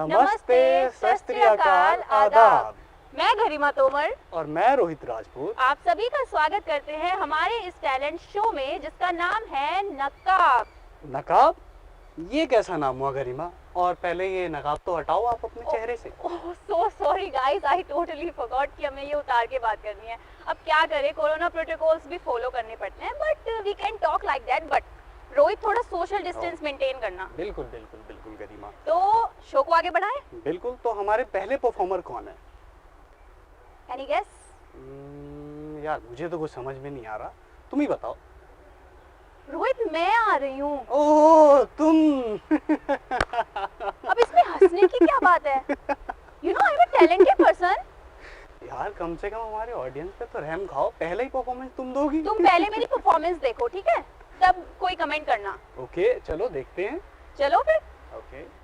नमस्ते, सत श्री अकाल, आदाब। मैं गरिमा तोमर और मैं रोहित राजपूत आप सभी का स्वागत करते हैं हमारे इस टैलेंट शो में जिसका नाम है नकाब। नकाब? ये कैसा नाम हुआ गरिमा? और पहले ये नकाब तो हटाओ आप अपने चेहरे से। Oh so sorry guys, I totally forgot कि हमें ये उतार के बात करनी है। अब क्या करें, कोरोना प्रोटोकॉल्स भी फॉलो करने पड़ते हैं, but we can talk like that. But Rohit, थोड़ा सोशल डिस्टेंस मेंटेन करना। बिल्कुल बिल्कुल बिल्कुल गरिमा। तो शो को आगे बढ़ाएं? बिल्कुल। तो हमारे पहले परफॉर्मर कौन है? Any guess? यार मुझे तो कुछ समझ में नहीं आ रहा, तुम ही बताओ। रोहित, मैं आ रही हूँ। ओह तुम। अब इसमें हंसने की क्या बात है? You know I am a talented person. यार कम से कम हमारे ऑडियंस पे तो रहम खाओ, पहले ही परफॉर्मेंस तुम दोगी। तुम पहले मेरी परफॉर्मेंस देखो, ठीक है, तब कोई कमेंट करना। ओके चलो देखते हैं। चलो फिर। ओके।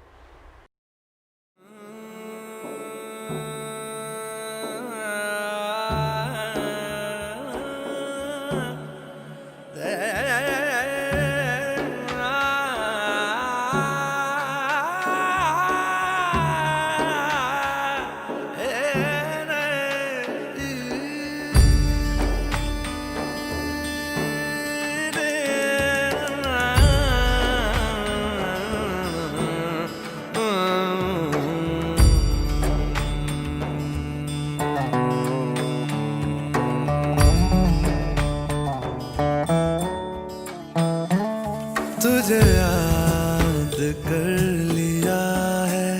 तुझे याद कर लिया है,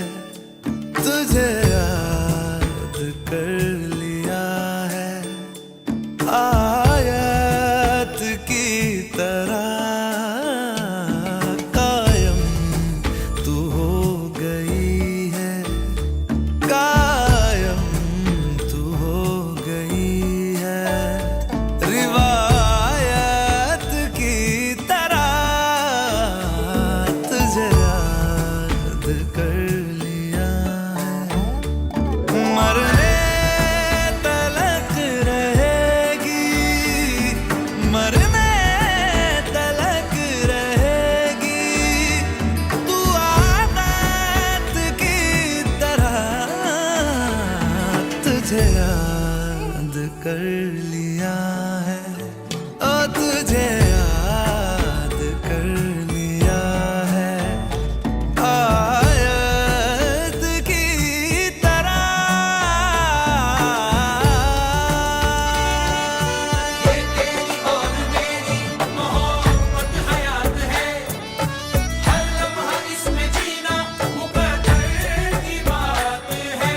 तुझे याद कर लिया है, आयत की तरह कायम तू हो गई है, कायम तू हो गई है, रिवायत की तरह तुझे याद कर लिया है। मरने तलक रहेगी, मरने तलक रहेगी, तू आदत की तरह तुझे याद कर लिया है, ओ तुझे याद कर लिया है, आयत की तरह। ये तेरी और मेरी मोहब्बत हयात है, हर लम्हा इसमें जीना मुकद्दर की बात है।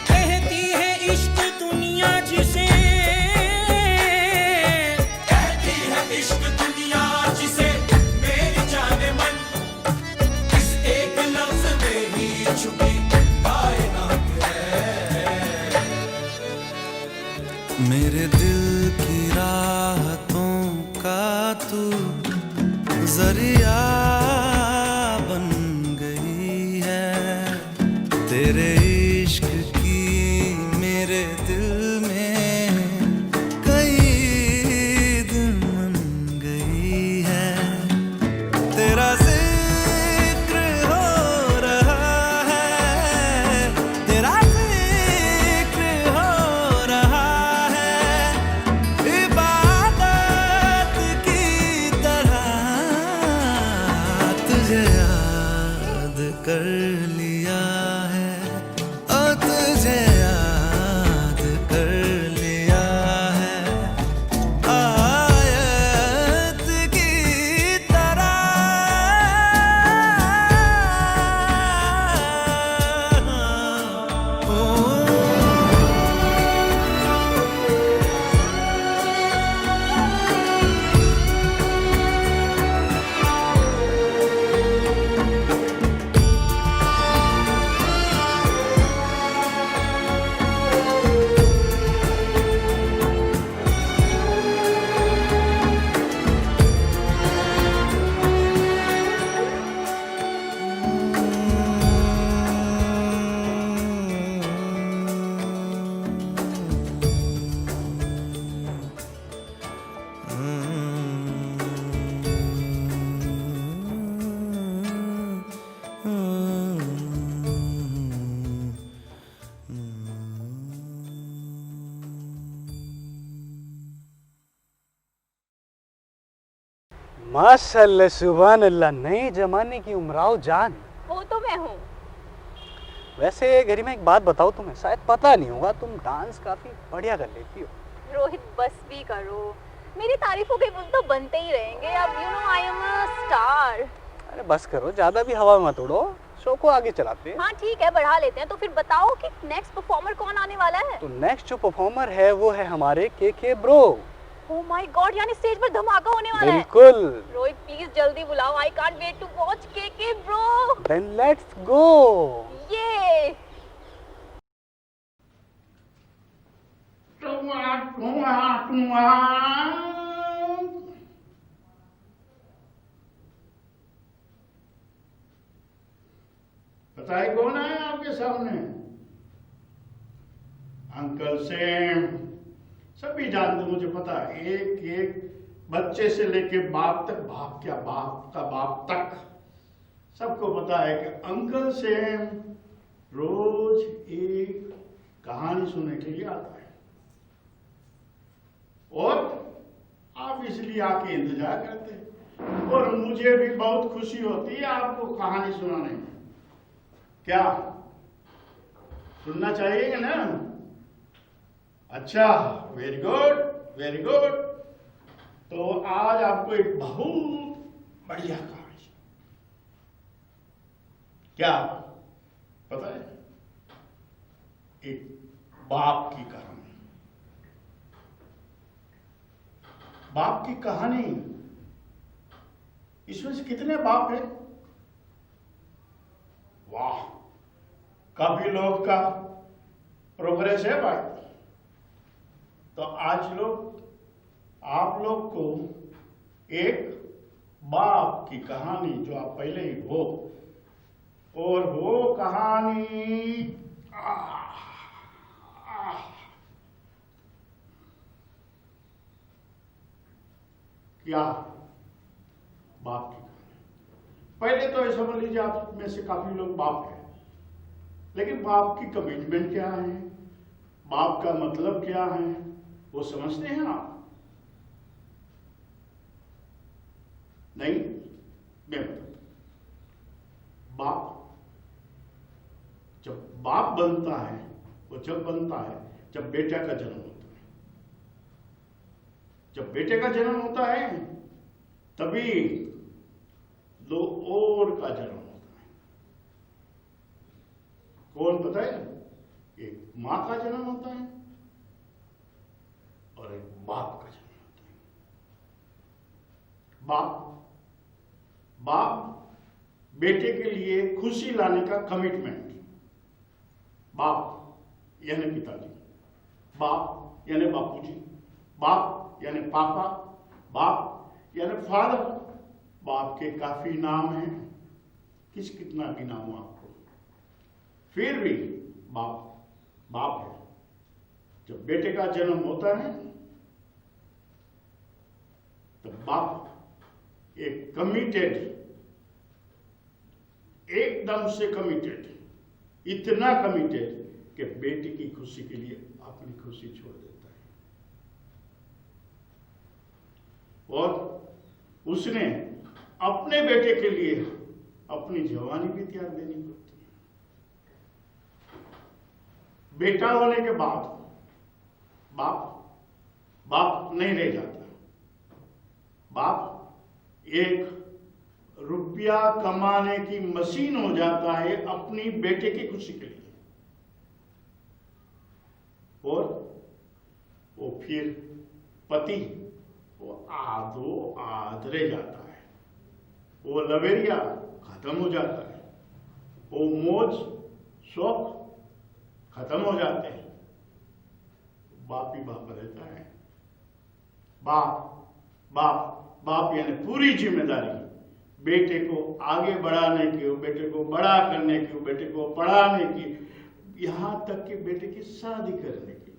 कहती है इश्क दुनिया जिसे, कहती है इश्क दुनिया जिसे, मेरी जाने मन इस एक लफ्ज में ही छुपी कायनात है। मेरे दिल की राहतों का तू जरिया बन गई है, तेरे इश्क की मेरे दिल में कई दिन बन गई है, तेरा जिक्र हो रहा है, तेरा जिक्र हो रहा है, इबादत की तरह माशाल्लाह सुभान अल्लाह, नए जमाने की उमराव जान। वो तो मैं हूँ। वैसे गरिमा एक बात बताओ, तुम्हें शायद पता नहीं होगा, तुम डांस काफी बढ़िया कर लेती हो। रोहित बस भी करो, मेरी तारीफों के पुल तो बनते ही रहेंगे। अब you know I am a star. अरे बस करो, ज्यादा भी हवा मत उड़ो, शो को आगे चलाते हैं। हाँ ठीक है, बढ़ा लेते हैं। तो फिर बताओ कि नेक्स्ट परफॉर्मर कौन आने वाला है? तो नेक्स्ट जो परफॉर्मर है वो है हमारे के ब्रो। ओह माय गॉड, यानी स्टेज पर धमाका होने वाला है। बिल्कुल। रोहित प्लीज जल्दी बुलाओ, I can't wait to watch के ब्रो। Then let's go. ये बताइए कौन आया आपके सामने? Uncle Sam. सभी जानते, मुझे पता है, एक एक बच्चे से लेके बाप तक, बाप क्या बाप का बाप तक सबको पता है कि अंकल सैम रोज एक कहानी सुनने के लिए आता है और आप इसलिए आके इंतजार करते हैं और मुझे भी बहुत खुशी होती है आपको कहानी सुनाने में। क्या सुनना चाहिए ना? अच्छा, वेरी गुड वेरी गुड। तो आज आपको एक बहुत बढ़िया कहानी, क्या पता है? एक बाप की कहानी। बाप की कहानी। इसमें से कितने बाप हैं? वाह, काफी लोग का प्रोग्रेस है भाई। तो आज आप लोग को एक बाप की कहानी, जो आप पहले ही हो, और वो कहानी क्या? बाप की कहानी। पहले तो ऐसा समझ लीजिए, आप में से काफी लोग बाप हैं, लेकिन बाप की कमिटमेंट क्या है, बाप का मतलब क्या है, वो समझते हैं आप? नहीं, मैं बताता। बाप जब बाप बनता है, वो जब बनता है जब बेटा का जन्म होता है। जब बेटे का जन्म होता है तभी दो और का जन्म होता है। कौन पता है? एक मां का जन्म होता है और एक बाप का जन्म होता है। बाप बेटे के लिए खुशी लाने का कमिटमेंट। बाप यानी पिताजी, बाप यानी बापूजी, बाप यानी पापा, बाप यानी फादर। बाप के काफी नाम हैं, कितना गिनाऊं आपको, फिर भी बाप है। जब बेटे का जन्म होता है तो बाप एक कमिटेड, एकदम से कमिटेड, इतना कमिटेड कि बेटी की खुशी के लिए अपनी खुशी छोड़ देता है और उसने अपने बेटे के लिए अपनी जवानी भी त्याग देनी पड़ती है। बेटा होने के बाद बाप नहीं रह जाता। बाप एक रुपया कमाने की मशीन हो जाता है अपनी बेटे की खुशी के लिए, और वो फिर पति वो आध रह जाता है, वो लवेरिया खत्म हो जाता है, वो मौज शौक खत्म हो जाते हैं। बाप ही बाप रहता है। बाप यानी पूरी जिम्मेदारी बेटे को आगे बढ़ाने की, बेटे को बड़ा करने की, बेटे को पढ़ाने की, यहां तक कि बेटे की शादी करने की।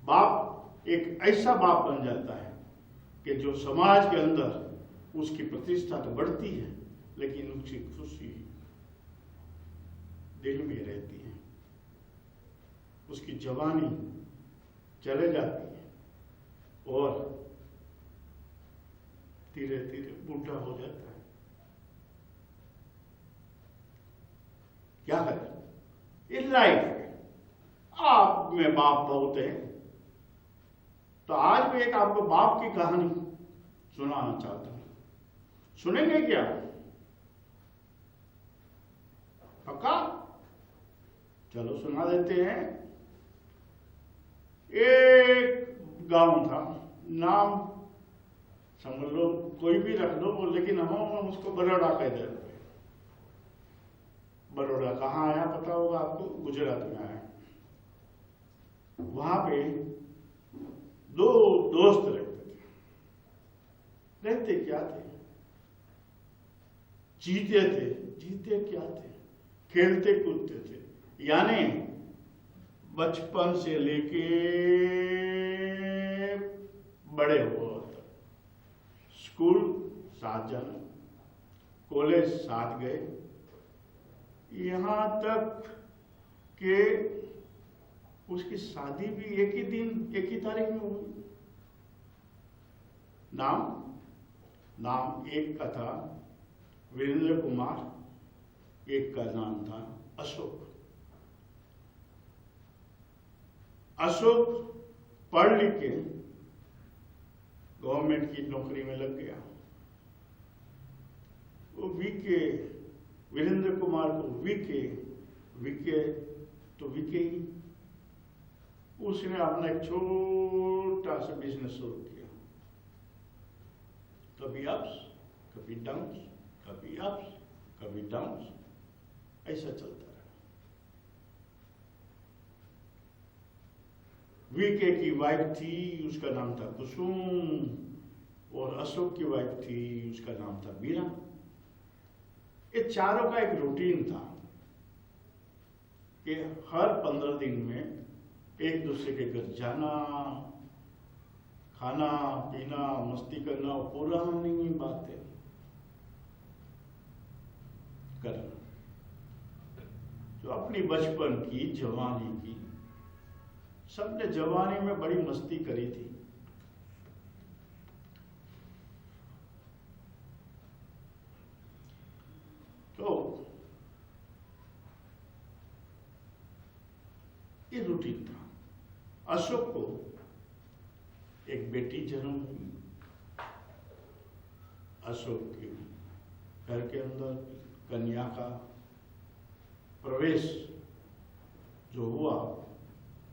बाप एक ऐसा बाप बन जाता है कि जो समाज के अंदर उसकी प्रतिष्ठा तो बढ़ती है, लेकिन उसकी खुशी दिल में रहती है। उसकी जवानी चले जाती है और धीरे धीरे बूढ़ा हो जाता है। क्या करें, ये लाइफ है। आप में बाप बहुत है, तो आज मैं एक आपको बाप की कहानी सुनाना चाहता हूं। सुनेंगे क्या? पक्का? चलो सुना देते हैं। एक गांव था, नाम समझ लो कोई भी रख लो, लेकिन हम उसको बड़ौदा कह देते हैं। बड़ौदा कहाँ आया पता होगा आपको? गुजरात में आया। वहां पे दो दोस्त रहते थे। रहते क्या थे? जीते क्या थे? खेलते कूदते थे। यानी बचपन से लेके बड़े हुए तक स्कूल साथ जाना, कॉलेज साथ गए, यहां तक कि उसकी शादी भी एक ही दिन एक ही तारीख में हुई। नाम एक का था वीरेंद्र कुमार, एक का नाम था अशोक। अशोक पढ़ लिख के गवर्नमेंट की नौकरी में लग गया। वो वीरेंद्र कुमार को विके तो विके ही। उसने अपना एक छोटा सा बिजनेस शुरू किया। कभी अप्स, कभी डाउन्स, कभी अप्स, कभी डाउन्स, ऐसा चलता रहा। वीके की वाइफ थी, उसका नाम था कुसुम, और अशोक की वाइफ थी, उसका नाम था बीरा। ये चारों का एक रूटीन था कि हर 15 दिन में एक दूसरे के घर जाना, खाना पीना, मस्ती करना, पुरानी बातें करना, जो अपनी बचपन की, जवानी की। सबने जवानी में बड़ी मस्ती करी थी। तो ये रूटीन था। अशोक को एक बेटी जन्म हुई। अशोक के घर के अंदर कन्या का प्रवेश जो हुआ,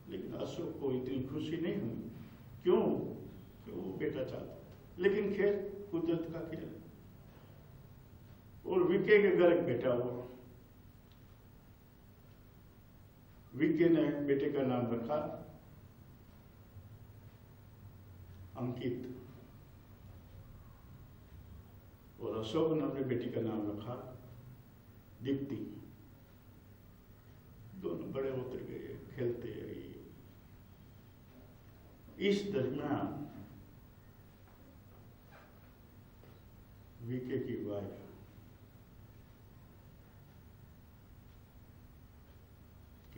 लेकिन अशोक को इतनी खुशी नहीं हुई। क्यों? कि वो बेटा चाहता। लेकिन खैर कुदरत का खेल। और विके के घर एक बेटा हुआ। विके ने बेटे का नाम रखा अंकित, और अशोक ने अपने बेटी का नाम रखा दीप्ति। दोनों बड़े होते गए, खेलते गए। इस दरमियान वीके की वाइफ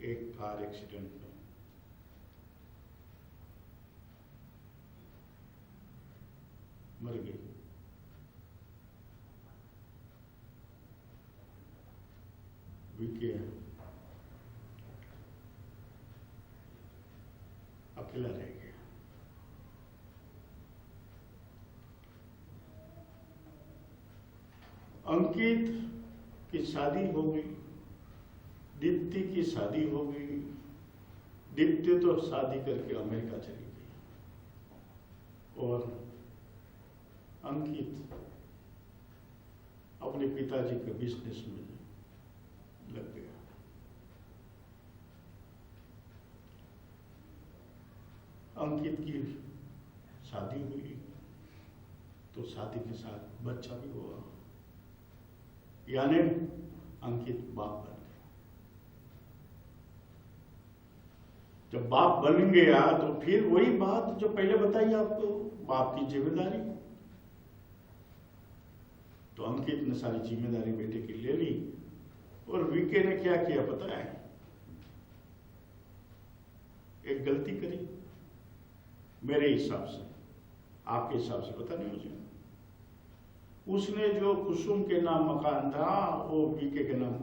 एक कार एक्सीडेंट में मर गई। वीके अकेला रह गया। अंकित की शादी हो गई, दीप्ति की शादी हो गई। दीप्ति तो शादी करके अमेरिका चली गई, और अंकित अपने पिताजी के बिजनेस में लग गया। अंकित की शादी हुई, तो शादी के साथ बच्चा भी हुआ, यानी अंकित बाप बन गया। जब बाप बन गया तो फिर वही बात जो पहले बताई आपको, बाप की जिम्मेदारी। तो अंकित ने सारी जिम्मेदारी बेटे की ले ली, और वीके ने क्या किया पता है? एक गलती करी मेरे हिसाब से। आपके हिसाब से पता नहीं मुझे। उसने जो कुसुम के नाम मकान था वो वीके के नाम,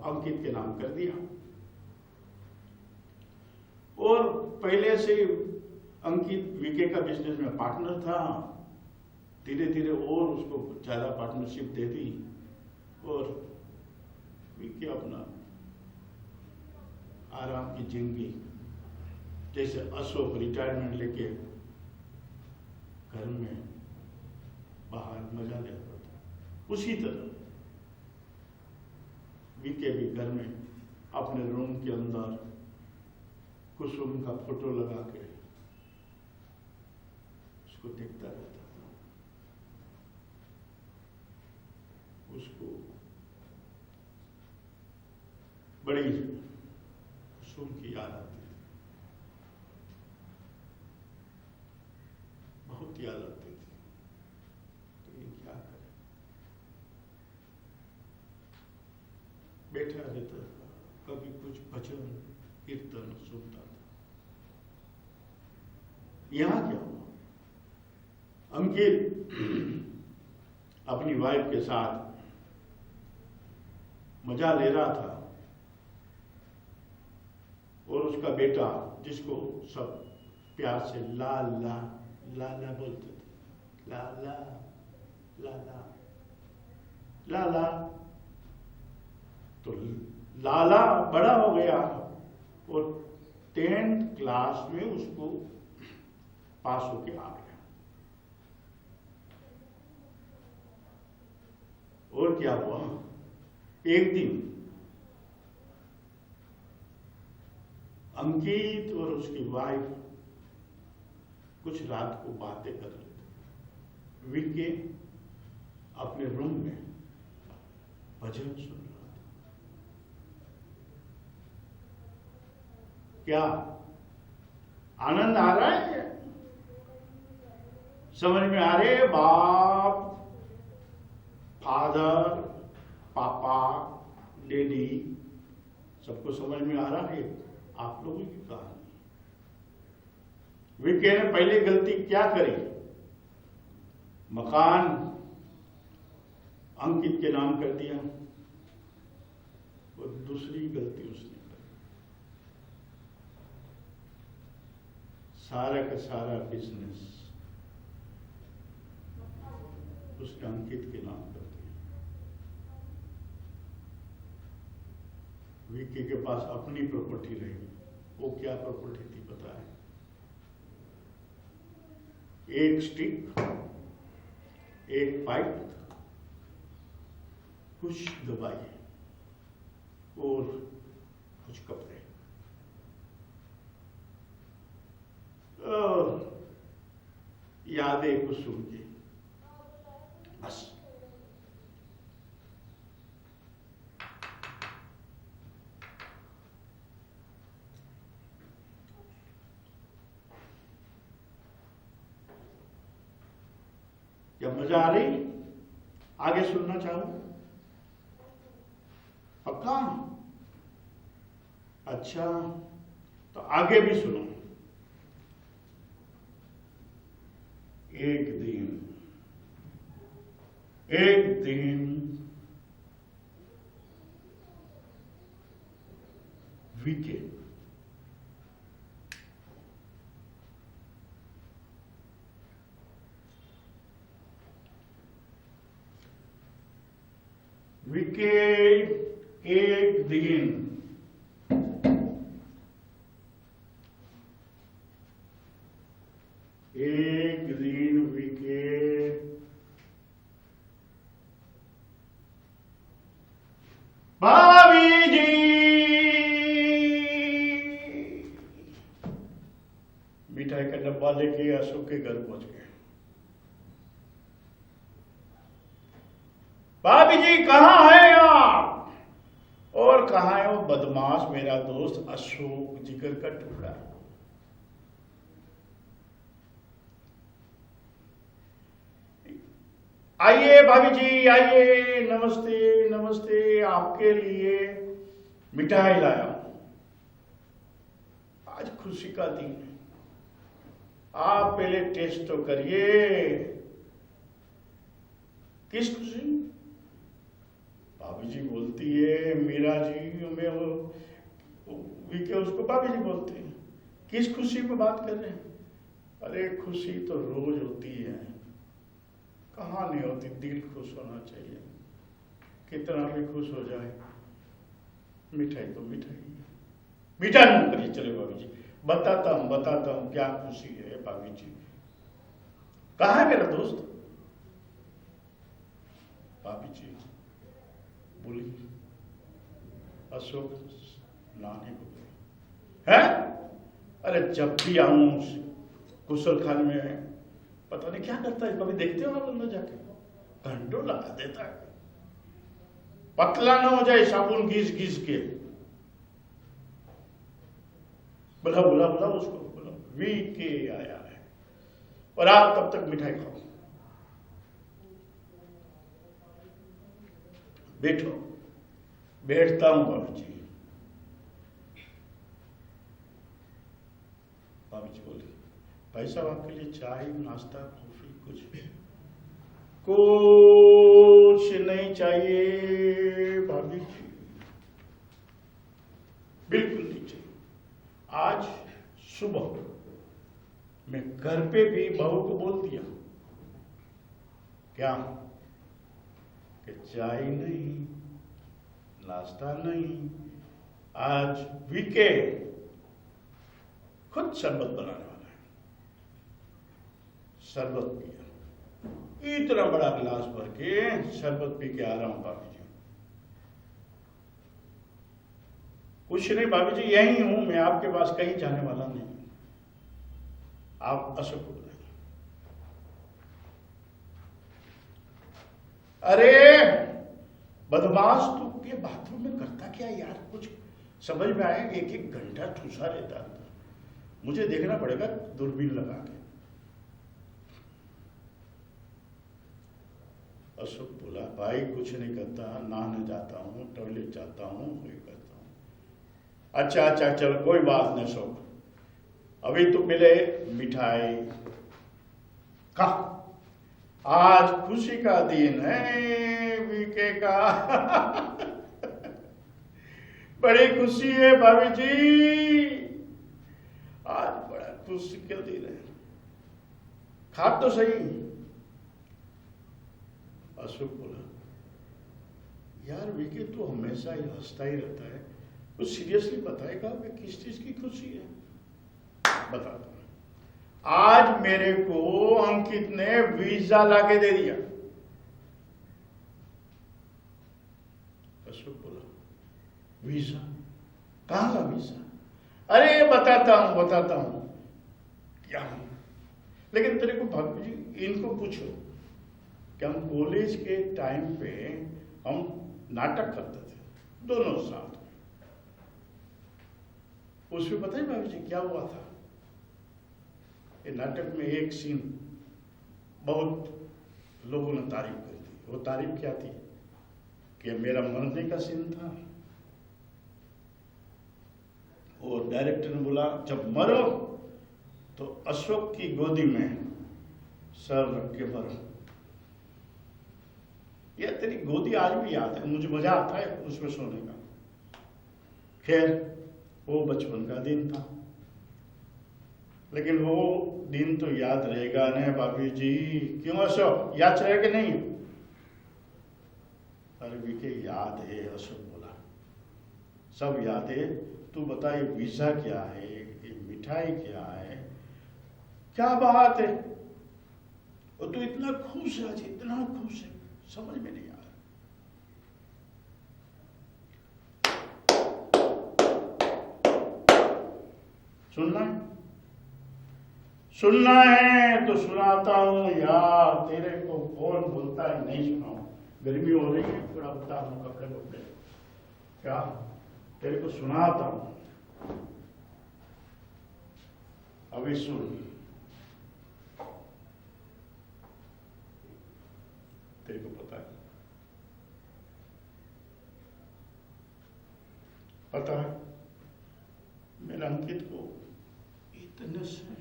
अंकित के नाम कर दिया। और पहले से अंकित वीके का बिजनेस में पार्टनर था, धीरे धीरे और उसको ज्यादा पार्टनरशिप दे दी और वीके अपना आराम की जिंदगी, जैसे अशोक रिटायरमेंट लेके घर में बाहर मजा लेता था, उसी तरह वीके भी घर में अपने रूम के अंदर कुसुम का फोटो लगा के उसको देखता रहता था। उसको बड़ी कुसुम की याद आती थी, बहुत याद आती थी। तो ये क्या करे, बैठा रहता था, कभी कुछ भजन कीर्तन सुनता था। यहां क्या हुआ, अंकित अपनी वाइफ के साथ मजा ले रहा था और उसका बेटा, जिसको सब प्यार से लाला लाला बोलते थे, लाला लाला लाला, तो लाला बड़ा हो गया और 10th क्लास में उसको पास होके आ गया। और क्या हुआ, एक दिन अंकित और उसकी वाइफ कुछ रात को बातें कर रहे थे। वीके अपने रूम में भजन सुन रहा था। क्या आनंद आ रहा है, समझ में आ रहे, बाप, फादर, पापा, डैडी, सबको समझ में आ रहा है आप लोगों की कहानी। वीके ने पहले गलती क्या करी, मकान अंकित के नाम कर दिया और दूसरी गलती उसने करी, सारा का सारा बिजनेस उसने अंकित के नाम कर दिया। वीके के पास अपनी प्रॉपर्टी रही, वो क्या प्रॉपर्टी थी पता है, एक स्टिक, एक पाइप, कुछ दवाई और कुछ कपड़े। यादें कुसुम की, बस। जब मजा आ रही, आगे सुनना चाहूं, पक्का? अच्छा, तो आगे भी सुनो। एक दिन वीके एक दिन वीके भाभी जी मिठाई का डब्बा लेके अशोक के घर पहुंच गए। भाभी जी कहाँ हैं आप? और कहाँ है वो बदमाश मेरा दोस्त अशोक, जिगर का टुकड़ा? आइए भाभी जी आइए, नमस्ते नमस्ते, आपके लिए मिठाई लाया हूं, आज खुशी का दिन है। आप पहले टेस्ट तो करिए। किस खुशी? भाभी जी बोलती है मीरा जी, मैं वो वीके उसको भाभी जी बोलते हैं। किस खुशी पे बात कर रहे हैं? अरे खुशी तो रोज होती है, कहाँ नहीं होती। दिल खुश होना चाहिए, कितना भी खुश हो जाए। मिठाई तो मिठाई है, मिठाई नहीं करिए। चले भाभी जी, बताता हूँ क्या खुशी है। भाभी जी कहाँ है मेरा दोस्त? भाभी जी बोली अशोक लाने को गए हैं। अरे जब भी आऊं कुशल खान में पता नहीं क्या करता है। कभी देखते हो आप अंदर जाके? घंटों लगा देता है, पतला ना हो जाए साबुन घिस घिस के। बुला बुला बुला उसको, बुला। वीके आया है और आप तब तक मिठाई खाओ। बैठो। बैठता हूं भाभी जी। भाभी जी बोली भाई साहब आपके लिए चाय नाश्ता कॉफी कुछ नहीं चाहिए? भाभी जी बिल्कुल नहीं चाहिए। आज सुबह मैं घर पे भी बहू को बोल दिया क्या कि चाय नहीं, नाश्ता नहीं, आज वीके खुद शरबत बनाने वाला है। शरबत पिया, इतना बड़ा गिलास भर के शरबत पी के आ रहा हूं भाभी जी। कुछ नहीं भाभी जी, यही हूं मैं, आपके पास कहीं जाने वाला नहीं। आप अशोक को बुलाइए। अरे बदमाश, तू के बाथरूम में करता क्या यार? कुछ समझ में आया? एक एक घंटा ठूसा रहता था। मुझे देखना पड़ेगा दूरबीन लगा के। अशोक बोला भाई कुछ नहीं करता, नहाने जाता हूं, टॉयलेट जाता हूं, ये करता हूं। अच्छा अच्छा चलो कोई बात नहीं अशोक, अभी तो मिले मिठाई खा। आज खुशी का दिन है वीके का। बड़ी खुशी है भाभी जी, आज बड़ा खुशी का दिन है। खा तो सही। अशोक बोला यार वीके तो हमेशा ही हंसता ही रहता है, कुछ सीरियसली बताएगा कि किस चीज की खुशी है? बता दो। आज मेरे को अंकित ने वीजा लाके दे दिया। अशोक बोला वीजा? कहां का वीजा? अरे बताता हूं क्या हूं। लेकिन तेरे को भाभी जी इनको पूछो कि हम कॉलेज के टाइम पे हम नाटक करते थे दोनों साथ में। उसमें पता है भाभी जी क्या हुआ था? ये नाटक में एक सीन बहुत लोगों ने तारीफ कर दी। वो तारीफ क्या थी कि मेरा मरने का सीन था। और डायरेक्टर ने बोला जब मरो तो अशोक की गोदी में सर रख के मरो। यह तेरी गोदी आज भी याद है, मुझे मजा आता है उसमें सोने का। खैर वो बचपन का दिन था, लेकिन वो दिन तो याद रहेगा ना भाभी जी। क्यों अशोक, याद रहेगा कि नहीं? अरे वीके याद है, अशोक बोला सब याद है। तू बता ये वीजा क्या है, ये मिठाई क्या है, क्या बात है? और तू इतना खुश है आज, इतना खुश है, समझ में नहीं आ रहा। सुनना है? सुनना है तो सुनाता हूं यार। तेरे को कौन बोलता है नहीं सुनाऊं? गर्मी हो रही है, थोड़ा बता हूं कपड़े कपड़े क्या तेरे को सुनाता हूं। अभी सुन। तेरे को पता है मेरे अंकित को इतने से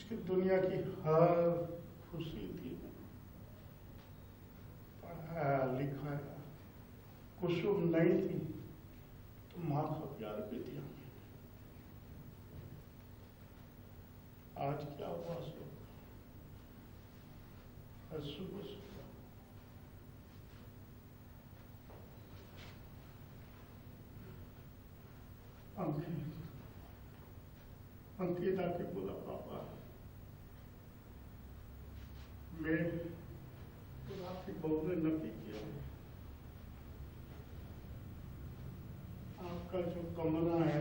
उसकी दुनिया की हर खुशी थी। पढ़ाया लिखाया, कुसुम नहीं थी तो माँ का प्यार भी दिया। आज क्या हुआ सो सुबह सुबह अंकित आके बोला, पापा मैं आपकी बहू ने नक्की किया है, आपका जो कमरा है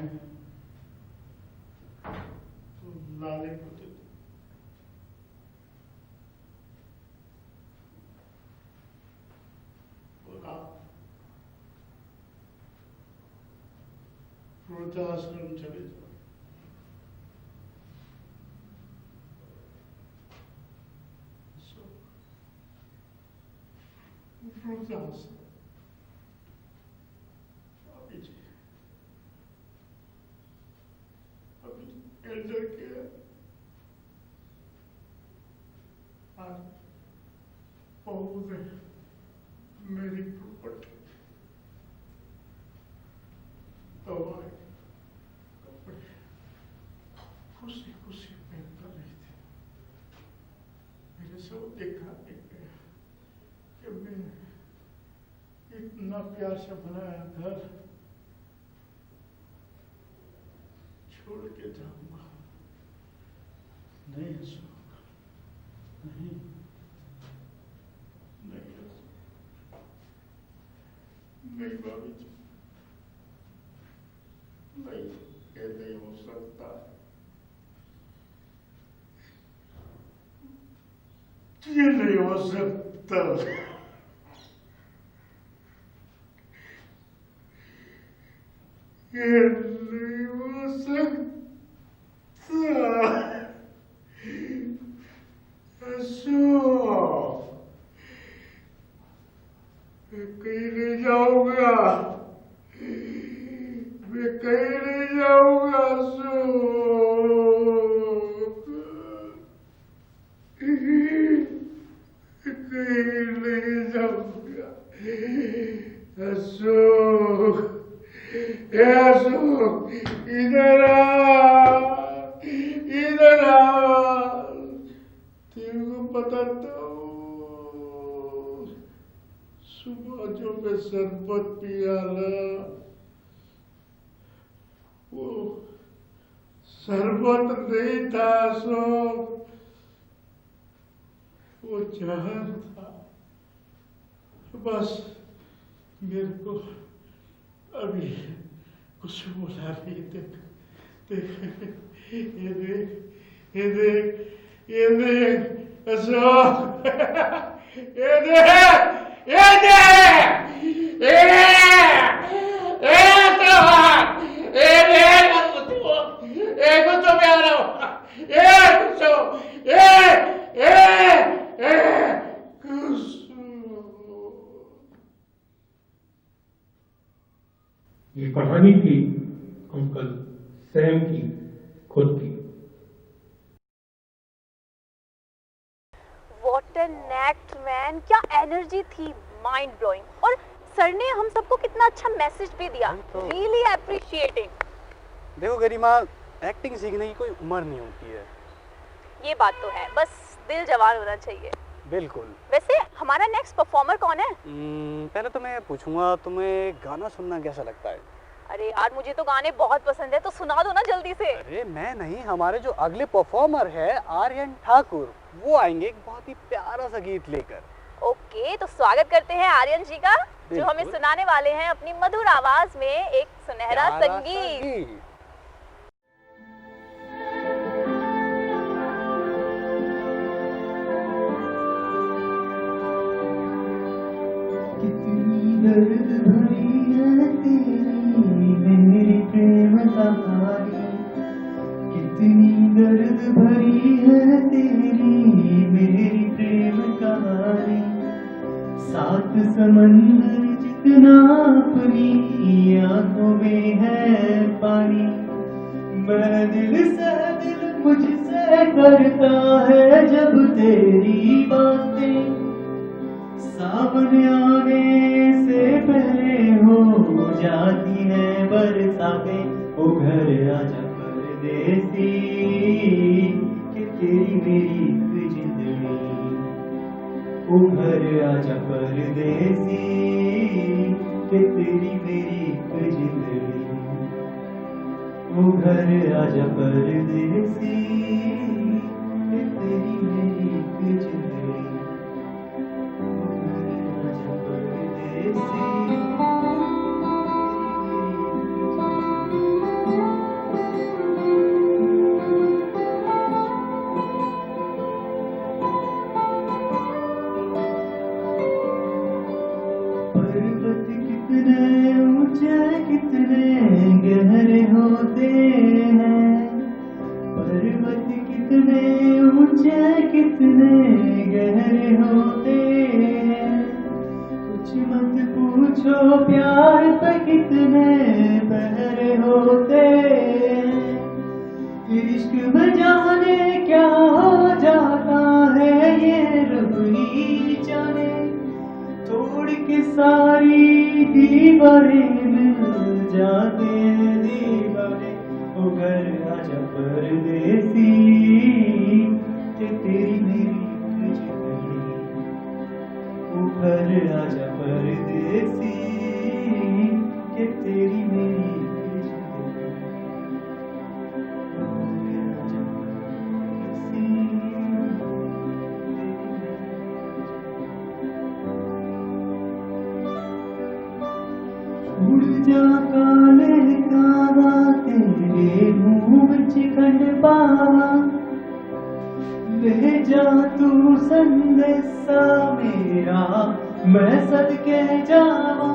तो लाले को दे दो। बोला वृद्धाश्रम चले जाओ। वृद्धाश्रम अभी एल्डर केयर आज बहू ने मेरी प्रॉपर्टी दवाई कपड़े खुशी खुशी पहनता रही थी। मेरे से वो देखा कि मैं इतना प्यार से बनाया घर छोड़ के जाऊंगा। नहीं अशोक, नहीं नहीं अशोक, नहीं भाभी जी, नहीं, ये नहीं हो सकता। ये नहीं हो सकता। ये नहीं हो सकता। अशोक, मैं कहीं नहीं जाऊंगा, मैं कहीं नहीं जाऊंगा अशोक, कहीं नहीं जाऊंगा अशोक। अशोक इधर आ, इधर आ, तेरे को बताता हूँ। सुबह जो मैं शरबत पिया ना, वो शरबत नहीं था अशोक, वो जहर था। बस मेरे को अभी कुछ बोला नहीं। देख देख, ये देख, ये देख, ये देख अशोक, ये देख, ये देख, ये कुछ प्यारा, ये कुछ ये कहानी थी अंकल सैम की खुद की। व्हाट एन एक्ट मैन, क्या एनर्जी थी, माइंड ब्लोइंग। और सर ने हम सबको कितना अच्छा मैसेज भी दिया, रियली अप्रिशिएटिंग। देखो गरिमा, एक्टिंग सीखने की कोई उम्र नहीं होती है। ये बात तो है, बस दिल जवान होना चाहिए। बिल्कुल। वैसे हमारा नेक्स्ट परफॉर्मर कौन है? पहले तो मैं पूछूंगा, तुम्हें गाना सुनना कैसा लगता है? अरे यार, मुझे तो गाने बहुत पसंद है, तो सुना दो ना जल्दी से। अरे मैं नहीं, हमारे जो अगले परफॉर्मर है आर्यन ठाकुर, वो आएंगे एक बहुत ही प्यारा सा गीत लेकर। ओके, तो स्वागत करते हैं आर्यन जी का, जो हमें सुनाने वाले हैं अपनी मधुर आवाज में एक सुनहरा संगीत। दर्द भरी है तेरी मेरी प्रेम कहानी, कितनी दर्द भरी है तेरी मेरी प्रेम कहानी। सात समंदर जितना अपनी आंखों में है पानी, मैं दिल से दिल मुझसे करता है जब तेरी बातें, सामने आने से पहले हो जाती है बरसातें। ओ घर आजा परदेसी कि तेरी मेरी एक जिंदगी, ओ घर आजा परदेसी कि तेरी मेरी एक जिंदगी, ओ घर आजा परदेसी कि तेरी मेरी एक जिंदगी, ओ घर आजा परदेसी। पर्वत कितने ऊंचे कितने गहरे होते हैं, पर्वत कितने ऊंचे कितने गहरे होते हैं। कुछ मत पूछो प्यार पे कितने पहरे होते हैं। इश्क में जाने क्या हो जाता है ये रब ही जाने। तोड़ के सारी दीवारें मिल जाते हैं दीवारें। ओ घर आजा परदेसी कि तेरी मेरी एक जिंदगी, ओ घर आजा परदेसी कि तेरी मेरी एक जिंदगी, ओ घर आजा परदेसी उड़ जा काले कावा तेरे मुंह विच खंड पावा, ले जा तू संदेशा मेरा मैं सदके जावा।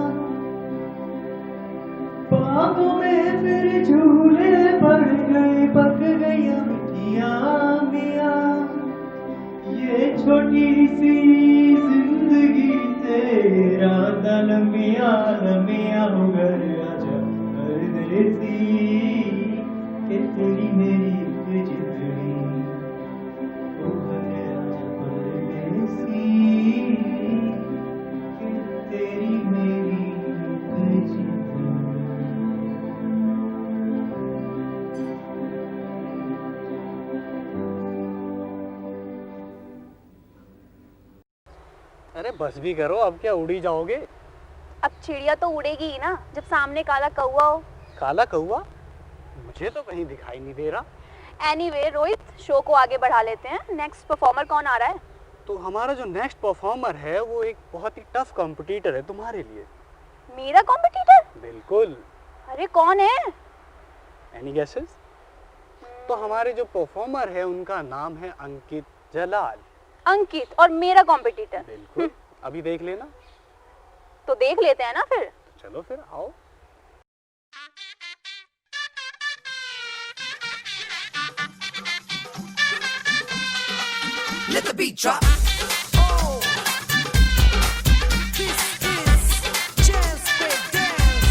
बागों में फिर झूले पड़ गए पक गई मिठियाँ मियाँ, ये छोटी सी जिंदगी तेरा लम्बिया लम्बिया। हो घर आजा परदेसी कि तेरी मेरी एक जिंदगी, ओ घर आजा परदेसी कि तेरी मेरी एक जिंदगी। अरे बस भी करो, अब क्या उड़ी जाओगे? अब चिड़िया तो उड़ेगी ही ना जब सामने काला कौवा हो। काला कौवा? मुझे तो कहीं दिखाई नहीं दे रहा। एनीवे रोहित, शो को आगे बढ़ा लेते हैं। नेक्स्ट परफॉर्मर कौन आ रहा है? तो हमारा जो नेक्स्ट परफॉर्मर है वो एक बहुत ही टफ कॉम्पिटिटर है तुम्हारे लिए। मेरा कॉम्पिटिटर? बिल्कुल। अरे कौन है? Any guesses? तो हमारे जो परफॉर्मर है उनका नाम है अंकित जलाल। अंकित और मेरा कॉम्पिटिटर? बिल्कुल। अभी देख लेना। तो देख लेते हैं ना फिर। तो चलो फिर आओ। Let the beat drop. This is Jazz Break Dance.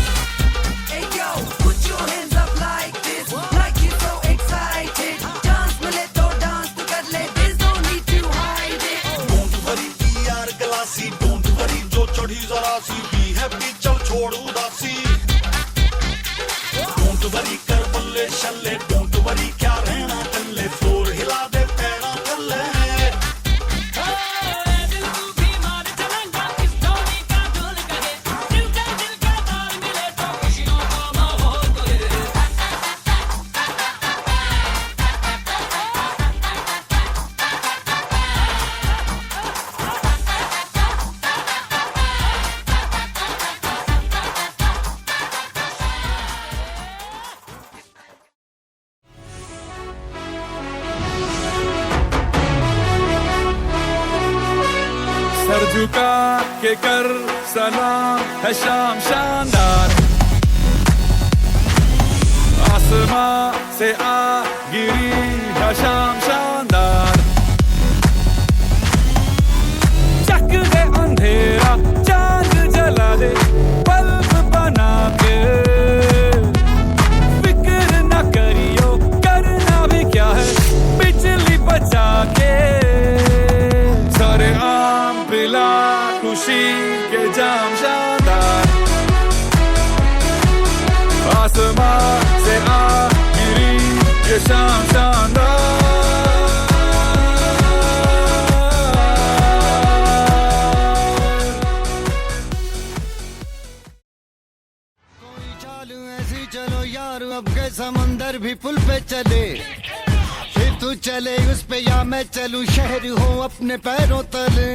Hey yo, put your hands up like this, like you're so excited. Dance mile to dance to kar le, there's no need to hide it. Don't worry यार गलासी, don't worry जो चढ़ी जरा सी, be happy चल छोड़ उदासी। Don't worry कर बल्ले शल्ले, don't worry क्या रहना टल्ले, फ्लोर हिला दे पैरा टल्ले। सर झुका के कर सलाम है शाम शानदार, आसमां से आ गिरी है शाम शानदार। चक दे अंधेरा चांद जला दे बल्ब बना के, फिक्र न करियो करना भी क्या है समा से आ गिरी ये शाम शानदार। कोई चाल ऐसी चलो यार अब के समंदर भी पुल पे चले, फिर तू चले उस पे या मैं चलूं शहर हो अपने पैरों तले।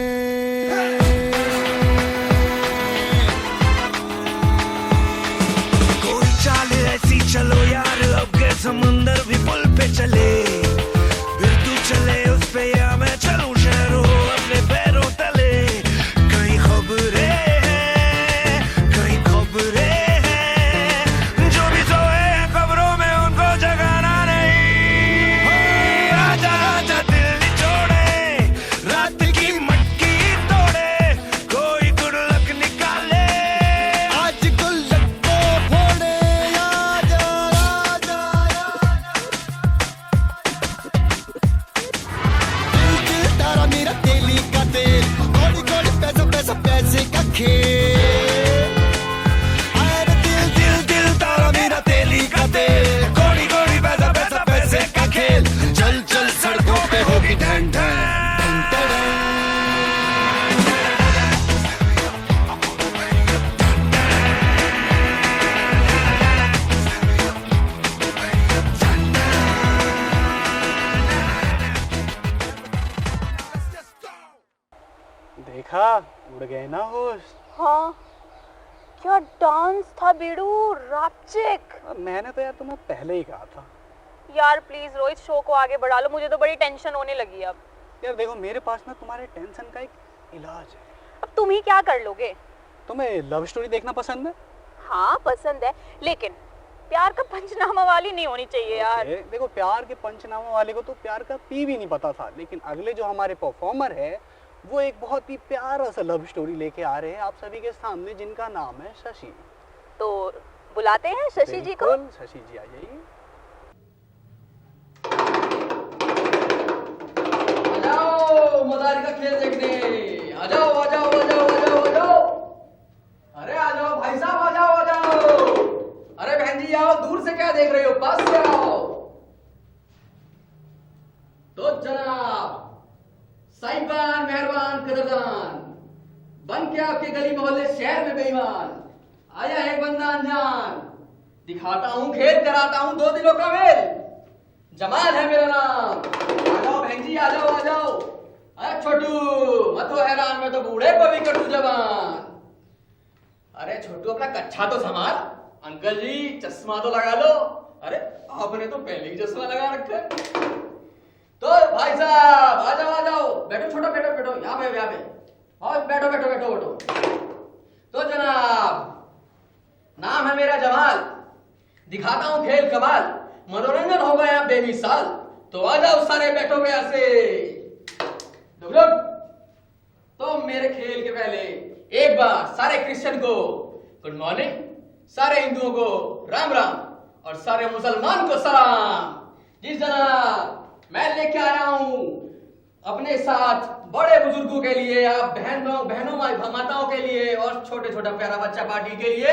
कोई चाल ऐसी चलो यार अब के समंदर भी पुल पे चले, फिर तू चले उस पे या मैं चलूं शहर हो अपने पैरों तले। कई खबरें हैं कई खबरें हैं, जो भी सोए हैं खबरों में उनको जगाना नहीं। आजा आजा दिल निचोड़े रात की मटकी तोड़े, कोई गुल्लक निकाले आज गुल्लक को फोड़े। आजा आजा दिल दिल तारा मेरा तेली का तेल, कौड़ी कौड़ी पैसा पैसा पैसे का खेल। अरे दिल दिल दिल तारा मेरा तेली का तेल, कौड़ी कौड़ी पैसा पैसा पैसे का खेल। चल चल सड़कों पे होगी ढन ढन ढन ढन। देखा, उड़ गए ना होश। हाँ, क्या डांस था बेडू, रापचिक। मैंने तो यार तुम्हें पहले ही कहा था। यार प्लीज रोहित शो को आगे बढ़ा लो, मुझे तो बड़ी टेंशन होने लगी अब। यार देखो, मेरे पास ना तुम्हारे टेंशन का एक इलाज है। अब तुम ही क्या कर लोगे? तुम्हें लव स्टोरी देखना पसंद है? हाँ पसंद है, लेकिन प्यार का पंचनामा वाली नहीं होनी चाहिए यार। देखो, प्यार के पंचनामा वाले को तो प्यार का पी भी नहीं पता था, लेकिन अगले जो हमारे परफॉर्मर है वो एक बहुत ही प्यारा सा लव स्टोरी लेके आ रहे हैं आप सभी के सामने, जिनका नाम है शशि। तो बुलाते हैं शशि जी को। शशि जी आ जाइए। आओ मदारी का खेल देखने, आ जाओ आ जाओ आ जाओ आ जाओ आ जाओ। अरे आ जाओ भाई साहब, आ जाओ आ जाओ। अरे बहन जी आओ, दूर से क्या देख रही हो, पास से आओ। तो जनाब साहिबान मेहरबान कदरदान, बन के आपके गली मोहल्ले शहर में बेईमान आया है एक बंदा अनजान। दिखाता हूं खेल, कराता हूं दो दिलों का मेल, जमाल है मेरा नाम। आ जाओ बहन जी आ जाओ आ जाओ। अरे छोटू मत हो हैरान, मैं तो बूढ़े को भी कटू जवान। अरे छोटू अपना कच्छा तो संभाल। अंकल जी चश्मा तो लगा लो। अरे आपने तो पहले ही चश्मा लगा रखा है। तो भाई साहब आ जाओ, बैठो छोटो, बैठो बैठो यहाँ पे और बैठो बैठो बैठो बैठो। तो जनाब नाम है मेरा जमाल, दिखाता हूं खेल कमाल, मनोरंजन हो गया बेमिसाल। तो आ जाओ सारे बैठो गया से। तो मेरे खेल के पहले एक बार सारे क्रिश्चियन को गुड मॉर्निंग, सारे हिंदुओं को राम राम और सारे मुसलमान को सलाम। जी जनाब मैं लेके आया हूं अपने साथ बड़े बुजुर्गों के लिए, आप बहनों माताओं के लिए और छोटे छोटा प्यारा बच्चा पार्टी के लिए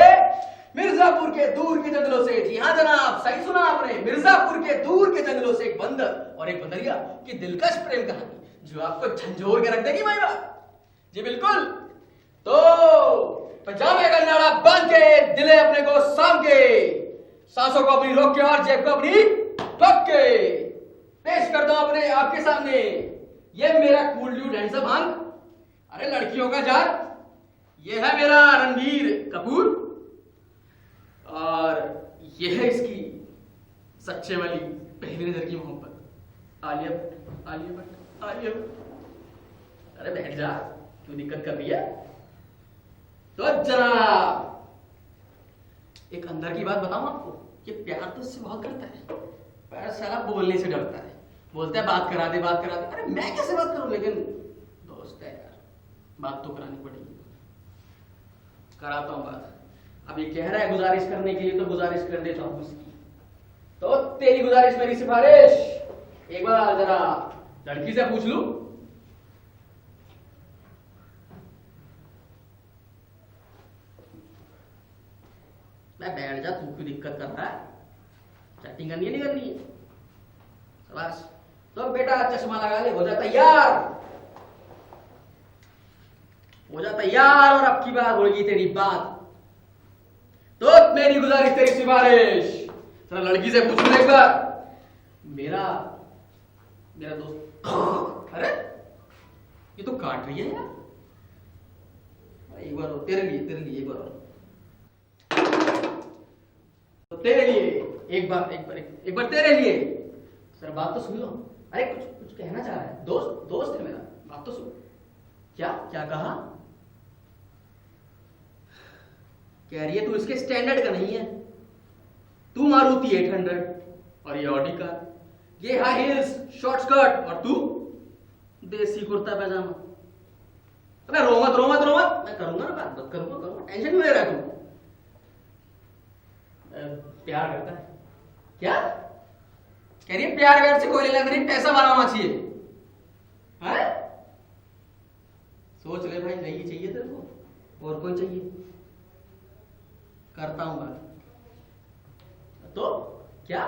मिर्जापुर के दूर के जंगलों से। जी हाँ जनाब सही सुना आपने, मिर्जापुर के दूर के जंगलों से एक बंदर और एक बंदरिया की दिलकश प्रेम कहानी जो आपको झंझोर के रख देगी भाई बात। जी बिल्कुल। तो पजामे का नाड़ा बांध के, दिले अपने को साम के, सांसों को अपनी रोक के और जेब को अपनी ठोक के पेश करता हूं अपने आपके सामने ये मेरा कूल ड्यूड हैंडसम हंक, अरे लड़कियों का जार, ये है मेरा रणबीर कपूर और ये है इसकी सच्चे वाली पहली नजर की मोहब्बत आलिया भट्ट। अरे बैठ जा, क्यों दिक्कत कर रही है? तो जनाब एक अंदर की बात बताऊं आपको, ये प्यार तो इससे बहुत करता है पर साला बोलने से डरता है। बोलता है बात करा दे बात करा दे। अरे मैं कैसे बात करूं, लेकिन दोस्त है यार, बात तो करानी पड़ेगी। कराता हूं बात। अब ये कह रहा है गुजारिश करने के लिए, तो गुजारिश कर देता हूं उसकी। तो तेरी गुजारिश मेरी सिफारिश, एक बार जरा लड़की से पूछ लूं। मैं बैठ जा, तू क्यों दिक्कत कर रहा है? चैटिंग करनी है नहीं करनी है? शाबाश। तो बेटा चश्मा लगा ले, हो जा तैयार, हो जा तैयार। और अब की बार होगी तेरी बात। तो मेरी गुजारिश, तेरी सिफारिश, जरा लड़की से पूछ ले एक बार। मेरा दोस्त, अरे ये तो काट रही है यार। एक बार और, तेरे लिए एक बार और। तो तेरे लिए एक बार तेरे लिए। सर बात तो सुन लो। अरे कुछ कहना चाह रहा है, दोस्त है मेरा, बात तो सुन। क्या कहा? कह रही है तू इसके स्टैंडर्ड का नहीं है, तू मारुति 800 और ये ऑडी कार, ये हाई हील्स शॉर्ट स्कर्ट और तू देसी कुर्ता पैजामा। अबे रो मत, मैं करूंगा ना बात, करूंगा, टेंशन क्यों ले रहा है तू? प्यार करता है क्या? कह रही है प्यार व्यार से कोई लेना नहीं, पैसा बनाना चाहिए। है? सोच ले भाई, नहीं चाहिए तेरे को और कोई चाहिए? करता हूं बात। तो क्या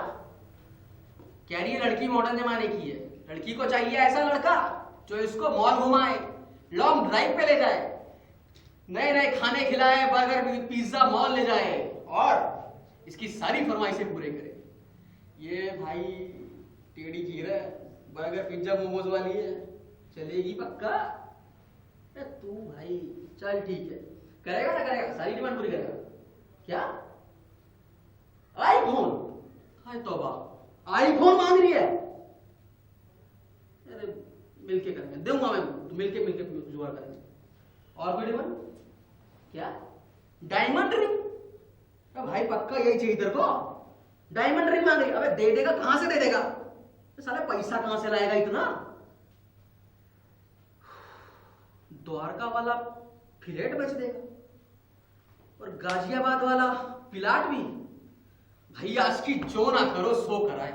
कह रही है? लड़की मॉडर्न जमाने की है, लड़की को चाहिए ऐसा लड़का जो इसको मॉल घुमाए, लॉन्ग ड्राइव पे ले जाए, नए खाने खिलाए, बर्गर पिज्जा मॉल ले जाए और इसकी सारी फरमाइशें पूरे करे। ये भाई टेढ़ी खीर है, बर्गर पिज्जा मोमोज वाली है, चलेगी पक्का? तू भाई चल ठीक है, करेगा ना करेगा, सारी डिमांड पूरी करेगा। क्या? आईफोन? हाय तौबा, आईफोन मांग रही है? अरे मिलके करेंगे, दूंगा मैं, तो मिलके जुगाड़ करेंगे। और कोई डिमांड? क्या? Diamond ring? भाई पक्का यही चाहिए तेरे को? डायमंड रिंग मांग रही? अबे दे देगा, कहां से दे देगा? साला पैसा कहां से लाएगा इतना? द्वारका वाला फ्लैट बेच देगा और गाजियाबाद वाला प्लाट भी। भाई आज की जो ना करो सो कराए।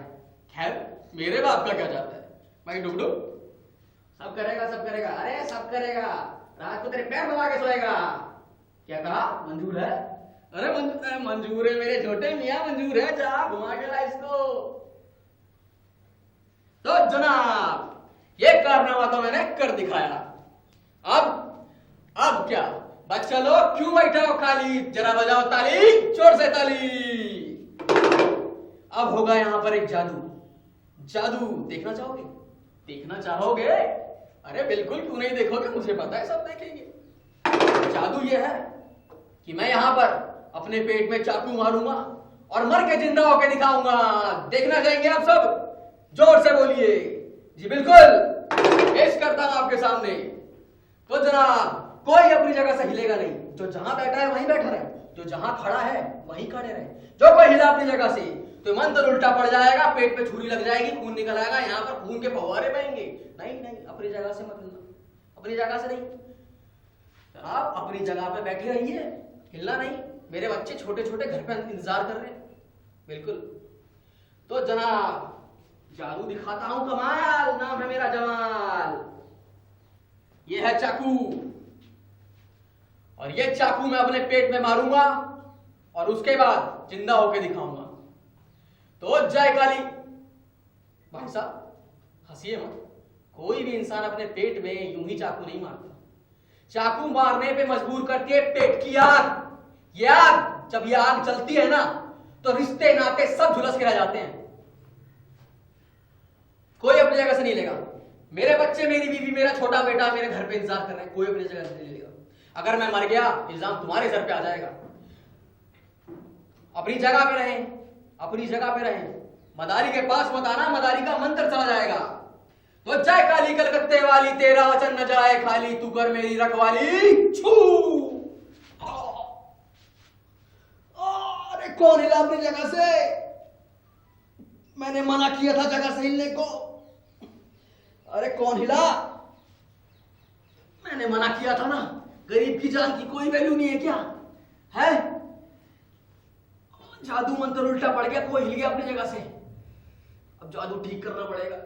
खैर मेरे बाप का क्या जाता है भाई, डुगडू सब करेगा। अरे सब करेगा, रात को तेरे पैर दबा के सोएगा। क्या कहा? मंजूर है? अरे मंजूर है मेरे छोटे मियां, मंजूर है, जा घुमा के ला इसको। तो जनाब ये कारनामा तो मैंने कर दिखाया। अब क्या बच्चा लोग क्यों बैठे हो खाली? जरा बजाओ ताली, जोर से ताली। अब होगा यहां पर एक जादू। देखना चाहोगे? अरे बिल्कुल, क्यों नहीं देखोगे, मुझे पता है सब देखेंगे। जादू ये है कि मैं यहां पर अपने पेट में चाकू मारूंगा और मर के जिंदा होकर दिखाऊंगा। देखना चाहेंगे आप सब? जोर से बोलिए। जी बिल्कुल, पेश करता हूं आपके सामने। तो जनाब कोई अपनी जगह से हिलेगा नहीं, जो जहां बैठा है वहीं बैठा रहे, जो जहां खड़ा है वहीं खड़े रहे। जो कोई हिला अपनी जगह से तो मंत्र उल्टा पड़ जाएगा, पेट पे छुरी लग जाएगी, खून निकल आएगा, यहाँ पर खून के फव्वारे बहेंगे। नहीं, अपनी जगह से मत हिलना, अपनी जगह से नहीं। आप अपनी जगह पे बैठे रहिए, हिलना नहीं। मेरे बच्चे छोटे छोटे घर पे इंतजार कर रहे हैं। बिल्कुल। तो जनाब जादू दिखाता हूं कमाल, नाम है मेरा जमाल। ये है चाकू और ये चाकू मैं अपने पेट में मारूंगा और उसके बाद जिंदा होके दिखाऊंगा। तो जय काली। भाई साहब हंसिए मत, कोई भी इंसान अपने पेट में यूं ही चाकू नहीं मारता। चाकू मारने पे मजबूर करती है पेट की आग। ये आग, जब ये आग जलती है ना तो रिश्ते नाते सब झुलस के रह जाते हैं। कोई अपनी जगह से नहीं लेगा। मेरे बच्चे, मेरी बीवी, मेरा छोटा बेटा मेरे घर पे इंतजार कर रहे हैं, कोई अपनी जगह से नहीं लेगा। अगर मैं मर गया इल्जाम तुम्हारे सर पे आ जाएगा। अपनी जगह पे रहें, अपनी जगह पे रहें। मदारी के पास मत आना, मदारी का मंत्र चला जाएगा। तो जय काली कलकत्ते वाली, तेरा वचन न जाए खाली, तू कर मेरी रखवाली। छू। अरे कौन हिला अपनी जगह से? मैंने मना किया था जगह से हिलने को। अरे कौन हिला? मैंने मना किया था ना। गरीब की जान की कोई वैल्यू नहीं है क्या? है? जादू मंत्र उल्टा पड़ गया, कोई हिल गया अपनी जगह से। अब जादू ठीक करना पड़ेगा।